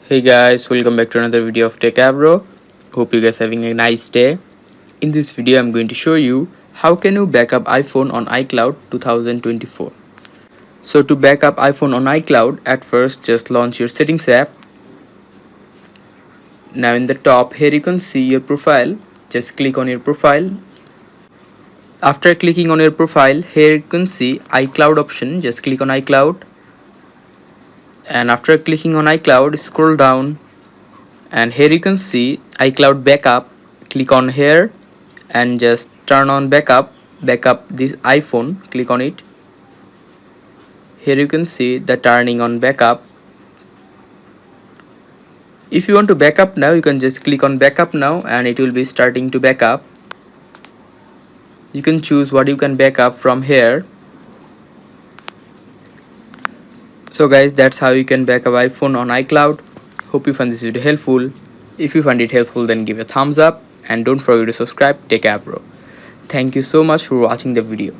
Hey guys, welcome back to another video of Techavro. Hope you guys having a nice day. In this video I'm going to show you how can you backup iPhone on iCloud 2024. So to backup iPhone on iCloud, at first just launch your settings app. Now in the top here you can see your profile. Just click on your profile. After clicking on your profile, here you can see iCloud option. Just click on iCloud. And after clicking on iCloud, scroll down and here you can see iCloud backup. Click on here and just turn on backup this iPhone. Click on it. Here you can see the turning on backup. If you want to backup now, you can just click on backup now and it will be starting to backup. You can choose what you can backup from here. So guys, that's how you can backup iPhone on iCloud. Hope you find this video helpful. If you find it helpful, then give a thumbs up and don't forget to subscribe. Techavro. Thank you so much for watching the video.